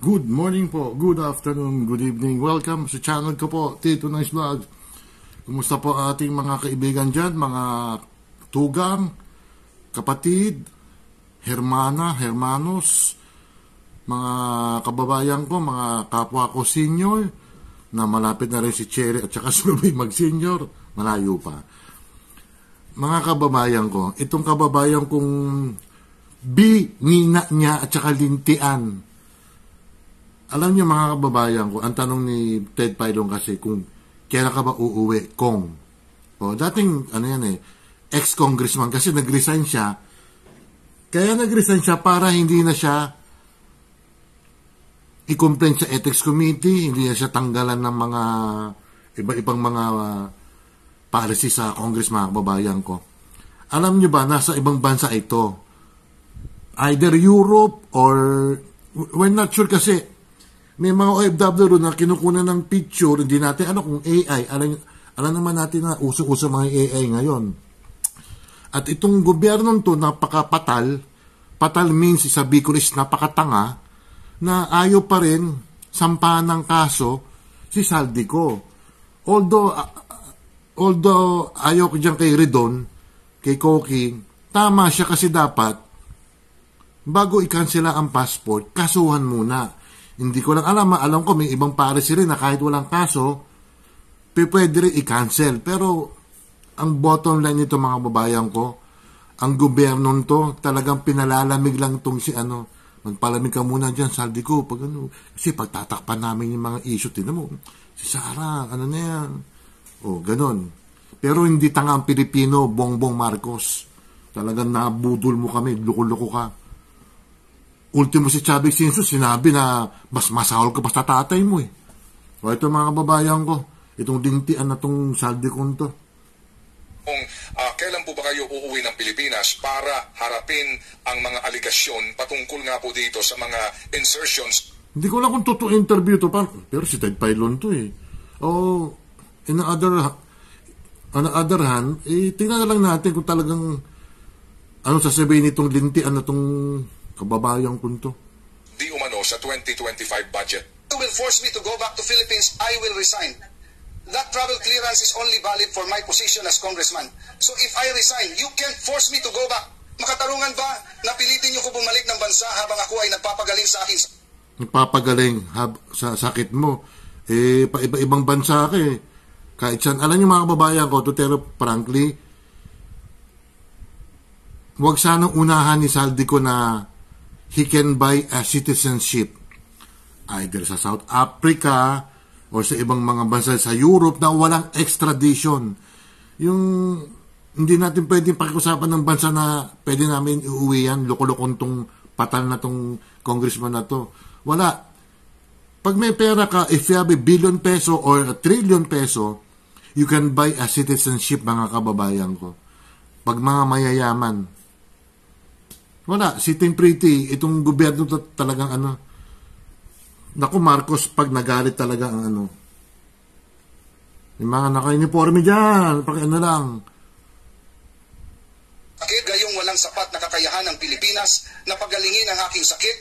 Good morning po, good afternoon, good evening. Welcome sa channel ko po, Tito Nice Vlog. Kumusta po ating mga kaibigan dyan, mga tugang, kapatid, hermanos, mga kababayan ko, mga kapwa ko senior, na malapit na rin si Cherry at saka sumabay mag-senior, malayo pa. Mga kababayan ko, itong kababayan kong ngina niya at saka lintian. Alam niyo mga kababayan ko, ang tanong ni Ted Pailon kasi kung kailan ka ba uuwi, Kong. O, dating, ex-congressman kasi nag-resign siya. Kaya nag-resign siya para hindi na siya i-complain sa ethics committee, hindi na siya tanggalan ng mga iba-ibang mga policy sa Congress, mga kababayan ko. Alam niyo ba, nasa ibang bansa ito. Either Europe or, we're not sure kasi, may mga OFW na kinukunan ng picture, hindi natin kung AI, alam naman natin na uso-uso mga AI ngayon. At itong gobyernong to, napakapatal, patal means sa Bicol is napakatanga, na ayaw pa rin sampahan ng kaso si Saldico. Although ayaw ko dyan kay Redon, kay Koki, tama siya kasi dapat, bago i-cancela ang passport, kasuhan muna. Hindi ko lang alam ko may ibang policy rin na kahit walang kaso, pwede rin i-cancel. Pero, ang bottom line nito mga babayan ko, ang gobyerno to, talagang pinalalamig lang itong magpalamig ka muna dyan, Saldico, kasi pagtatakpan namin yung mga issue, tinan mo, si Sara, na yan, ganon. Pero hindi tanga ang Pilipino, Bongbong Marcos, talagang nabudol mo kami, luko-luko ka. Ultimo si Chavez Sinso, sinabi na mas masahol ka pa sa tatay mo . O ito mga kababayan ko, itong dintian na itong Saldico to. Kailan po ba kayo uuwi ng Pilipinas para harapin ang mga aligasyon patungkol nga po dito sa mga insertions? Hindi ko lang kung totoo interview to, pero si Ted Pailon to . In the other hand, tingnan na lang natin kung talagang sasabihin nitong lintian na itong kababayang kunto. Di umano sa 2025 budget. You will force me to go back to Philippines, I will resign. That travel clearance is only valid for my position as congressman. So if I resign, you can't force me to go back. Makatarungan ba na pilitin niyo ko bumalik ng bansa habang ako ay nagpapagaling sa akin? Nagpapagaling sa sakit mo. Iba-ibang bansa ka . Kahit saan. Alam niyo mga kababayan ko, pero frankly, huwag sanang unahan ni Saldico na he can buy a citizenship either sa South Africa o sa ibang mga bansa sa Europe na walang extradition. Yung hindi natin pwedeng pakiusapan ng bansa na pwede namin iuwi yan, loko-lokon tong patal na tong congressman na to. Wala. Pag may pera ka, if you have a billion peso or a trillion peso, you can buy a citizenship, mga kababayan ko. Pag mga mayayaman, wala, sitting pretty, itong gobyerno talagang naku Marcos, pag nagalit talaga ang yung mga naka-uniforme dyan, lang. Sakit, gayong walang sapat na kakayahan ng Pilipinas na pagalingin ang aking sakit,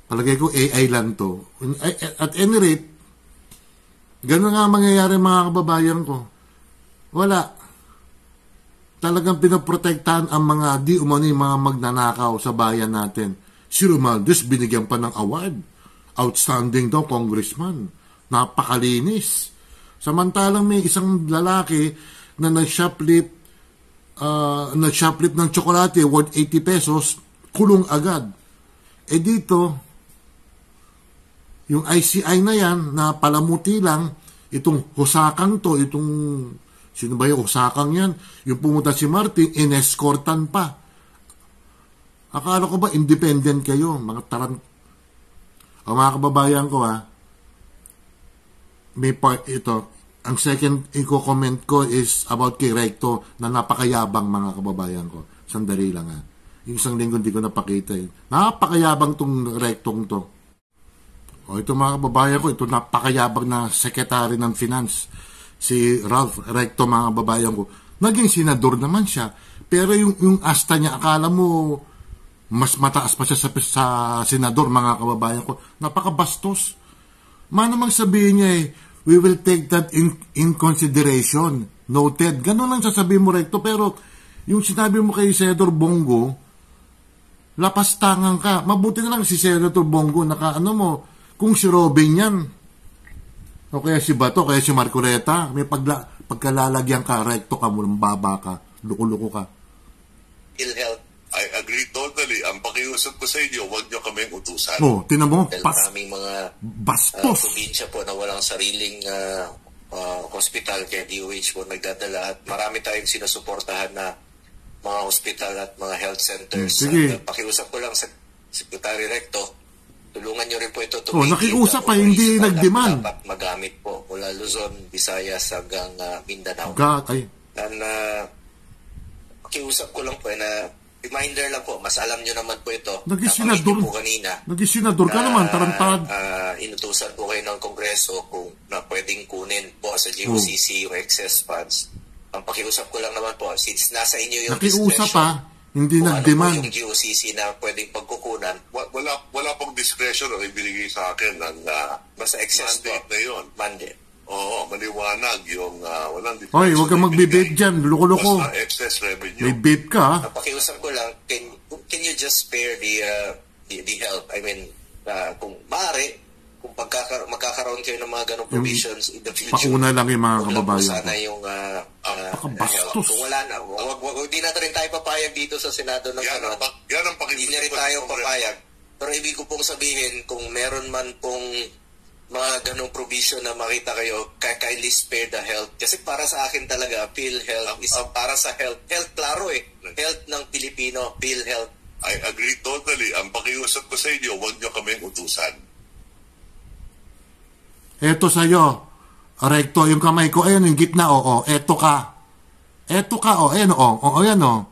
palagay ko AI lang to. At any rate, gano'n nga mangyayari mga kababayan ko. Wala. Talagang pinoprotektahan ang mga di umano yung mga magnanakaw sa bayan natin. Si Romualdez binigyan pa ng award. Outstanding daw, congressman. Napakalinis. Samantalang may isang lalaki na nag-shoplift ng tsokolate worth 80 pesos, kulong agad. Dito, yung ICI na yan, na palamuti lang, itong husakang to, itong sino ba yung usakang yan? Yung pumunta si Martin, inescortan pa. Akala ko ba independent kayo? Mga mga kababayan ko may part ito. Ang second i-comment ko is about kay Recto na napakayabang, mga kababayan ko. Sandali lang Yung isang linggo hindi ko napakita Napakayabang tong Rectong to. Ito mga kababayan ko, ito napakayabang na Secretary ng Finance. Si Ralph Recto, mga kababayan ko, naging senador naman siya. Pero yung asta niya, akala mo Mas mataas pa siya sa senador, mga kababayan ko. Napakabastos. Manamang sabihin niya we will take that in consideration. Noted. Ganun lang sasabihin mo, Recto. Pero yung sinabi mo kay Senador Bongo, lapastangan ka. Mabuti na lang si Senator Bongo, kung si Robin yan, o kaya si Bato, kaya si Marcoleta, may pagkalalagyan ka, Recto ka, mulang baba ka, luko-luko ka. PhilHealth. I agree totally. Ang pakiusap ko sa inyo, huwag nyo kaming utusan. Tinan mo, Maraming mga bastos. probinsya po na walang sariling hospital, kaya DOH po nagdadala at marami tayong sinusuportahan na mga hospital at mga health centers. Sige. At, pakiusap ko lang sa Secretary Recto, tulungan nyo rin po ito nakiusap pa, hindi nag-demand. Dapat magamit po mula Luzon, Visayas hanggang Mindanao. And pakiusap ko lang po na reminder lang po, mas alam nyo naman po ito. Nag-isenador po kanina. Nag-isenador ka naman, tarantad. Inutusan po kayo ng Kongreso kung na pwedeng kunin po sa GOCC yung excess funds. Ang pakiusap ko lang naman po, since nasa inyo yung nakiusap pa, hindi nag-demand. Ano po yung GOCC na pwedeng pagkukunan? Wala pong discretion ang ibinigay sa akin ng basta excess mandate na yun. Mandate. Oo, maliwanag yung walang discretion. Hoy, huwag kang magbe-vape dyan, loko-loko. Basta excess revenue. May vape ka, Pakiusap ko lang, can you just spare the help? I mean, kung maaari, kung magkakaroon kayo ng mga ganong provisions in the future. Pauna lang yung mga kababayan sana yung pakabastos. kung wala na, hindi na rin tayo papayag dito sa Senado ng Yan ang hindi na rin tayo papayag. Pero ibig ko pong sabihin, kung meron man pong mga ganong provision na makita kayo, kindly spare the health. Kasi para sa akin talaga, PhilHealth is para sa health. Health, klaro Health ng Pilipino, PhilHealth. I agree totally. Ang pakiusap ko sa inyo, huwag nyo kaming utusan. eto sa'yo, Recto, yung kamay ko, ayun, yung gitna, eto ka. Eto ka, ayan, ayan,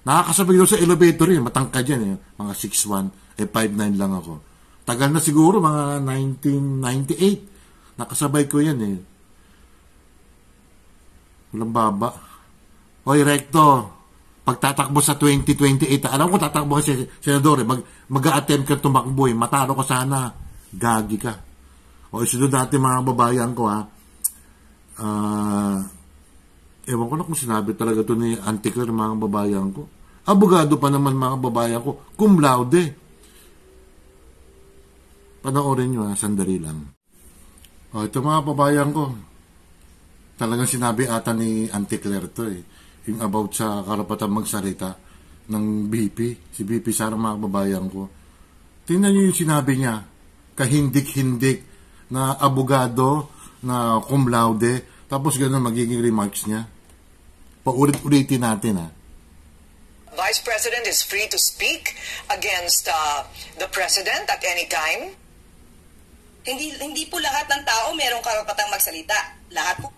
nakakasabay doon sa elevator matangkad yan, mga 6'1", 5'9" lang ako. Tagal na siguro, mga 1998. Nakasabay ko yan Walang baba. Hoy, Recto, pagtatakbo sa 2028, alam ko tatakbo ka si Senador, mag-a-attempt ka tumakbo, matalo ka sana, gagi ka. Isunod natin mga babayan ko, ewan ko na kung sinabi talaga ito ni Auntie Claire, mga babayan ko. Abogado pa naman, mga babayan ko, cum laude. Panoorin nyo, sandali lang. Ito mga babayan ko, talagang sinabi ata ni Auntie Claire to yung about sa karapatan magsalita ng BP, si BP Sara, mga babayan ko. Tingnan nyo yung sinabi niya, kahindik-hindik na abogado, na cum laude, tapos gano'n magiging remarks niya. Paulit-ulitin natin, Vice President is free to speak against the President at any time. Hindi po lahat ng tao merong karapatang magsalita. Lahat po.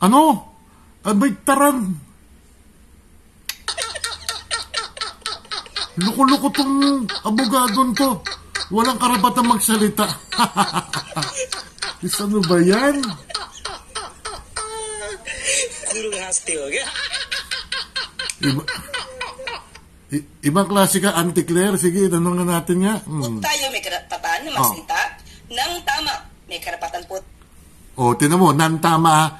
Ano? Abay, taran. Luko-luko tong abogadon to. Walang karapatang magsalita. Ano ba yan? Ibang klase ka, Auntie Claire. Sige, tanongan natin nga. Tayo may karapatan na magsalita ng tama. May karapatan po. Tinan mo, nang tama.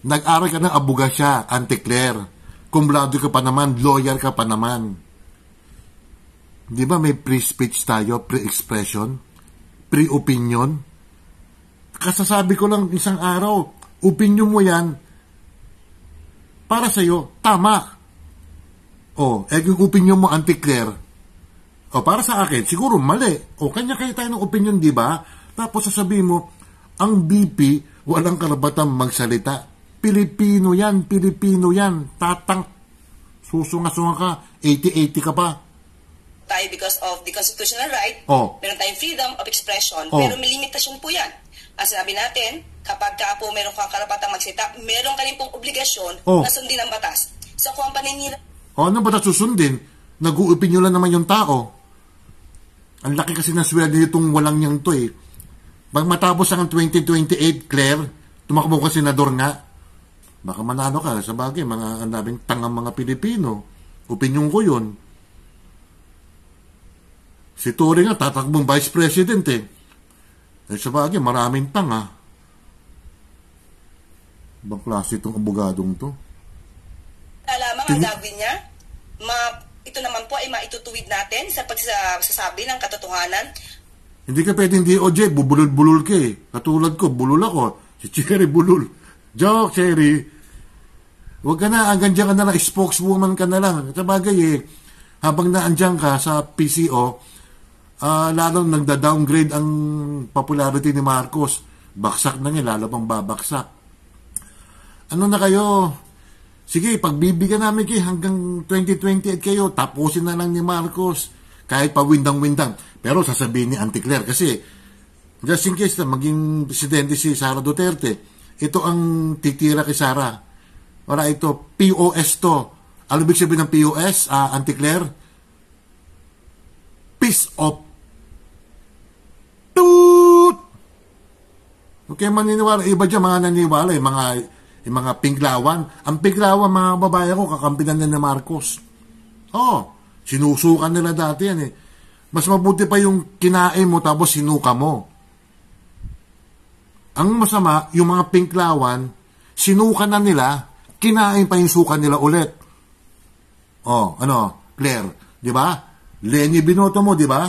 Nag-aral ka ng abogasya, Auntie Claire. Cum laude ka pa naman, lawyer ka pa naman. Di ba may pre-speech tayo, pre-expression, pre-opinion? Kasasabi ko lang isang araw, opinion mo yan, para sa'yo, tama. Kung opinion mo, Auntie Claire, para sa akin, siguro mali. Kanya-kanya tayo ng opinion, di ba? Tapos sasabihin mo, ang BP, walang karapatang magsalita. Pilipino yan, tatang, susunga-sunga ka, 80-80 ka pa. Tayo because of the constitutional right, meron tayong freedom of expression, pero may limitasyon po yan. Ang sabi natin, kapag ka po meron kang karapatang magsalita, meron ka rin pong obligasyon na sundin ang batas. So kung ang paninira... Ano batas susundin? Nag-uopinyon lang naman yung tao. Ang laki kasi ng sweldo nitong walang niyang to Pag matapos ang 2028, Claire, tumakbo ka senador nga, baka manalo ka. Sa bagay, ang daming tangang mga Pilipino. Opinyon ko yun. Si Torre nga, tatakbong vice president eh. Eh sabagay, maraming tanga. Ibang klase itong abogadong to. Alamang ang gagawin niya, ito naman po ay maitutuwid natin sa pagsasabi ng katotohanan. Hindi ka pwedeng DOJ, bubulol-bulol ka eh. Katulad ko, bulol ako. Si Cherry bulol. Joke, Cherry. Huwag ka na, hanggang dyan ka na lang, spokeswoman ka na lang. Sabagay eh, habang naandyan ka sa PCO, lalo nagda-downgrade ang popularity ni Marcos. Baksak na niya, lalo pang babaksak. Ano na kayo? Sige, pagbibigyan namin kayo hanggang 2028 kayo, tapusin na lang ni Marcos. Kahit pa windang-windang. Pero sasabihin ni Auntie Claire, kasi just in case na maging presidente si Sara Duterte, ito ang titira kay Sara. Wala ito, POS to. Ano ibig sabihin ng POS, Auntie Claire? Peace of toot! Okay, maniniwala. Iba dyan, mga naniwala, yung mga pinglawan. Ang pinglawan, mga babae ko, kakampinan na ni Marcos. Sinusukan nila dati yan eh. Mas mabuti pa yung kinain mo tapos sinuka mo. Ang masama, yung mga pinglawan, sinuka na nila, kinain pa yung suka nila ulit. Claire, di ba? Lenny Binoto mo, di ba?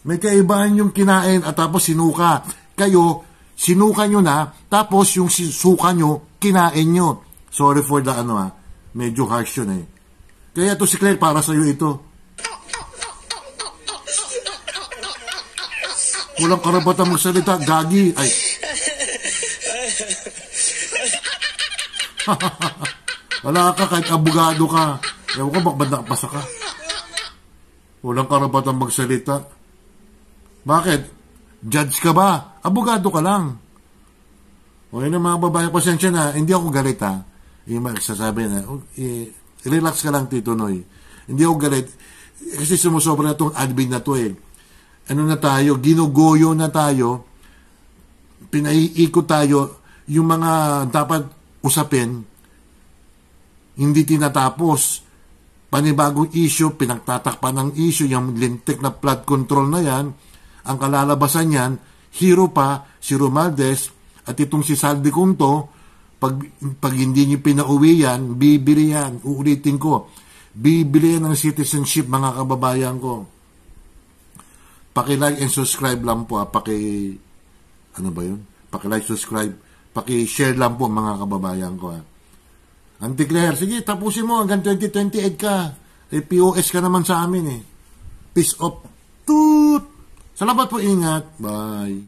May kaibahan yung kinain at tapos sinuka. Kayo, sinuka nyo na, tapos yung suka nyo, kinain nyo. Sorry for the medyo harsh yun eh. Kaya to si Claire, para sa'yo ito. Walang karapatan magsalita, gagi. Ay. Wala ka, kahit abogado ka. Ewan ko, bakit nakapasa ka? Walang karapatan magsalita. Bakit? Judge ka ba? Abogado ka lang. O yun ang mga babae, pasensya na, hindi ako galit ha. Yung magsasabi na, relax ka lang, Tito Noy. Hindi ako galit. Kasi sumusobra na itong admin na to eh. Ano na tayo? Ginugoyo na tayo. Pinaiikot tayo. Yung mga dapat usapin, hindi tinatapos. Panibagong issue, pinagtatakpan ng issue, yung lintik na flood control na yan, ang kalalabasan yan, hero pa, si Romualdez, at itong si Saldi Cunto, pag hindi nyo pinauwi yan, bibili yan. Uulitin ko, bibili yan ng citizenship, mga kababayan ko. Paki-like and subscribe lang po. Ano ba yun? Paki-like, subscribe, paki-share lang po, mga kababayan ko. Auntie Claire, sige, tapusin mo hanggang 2028 ka. POS ka naman sa amin eh. Peace of toot! Salamat po, ingat. Bye.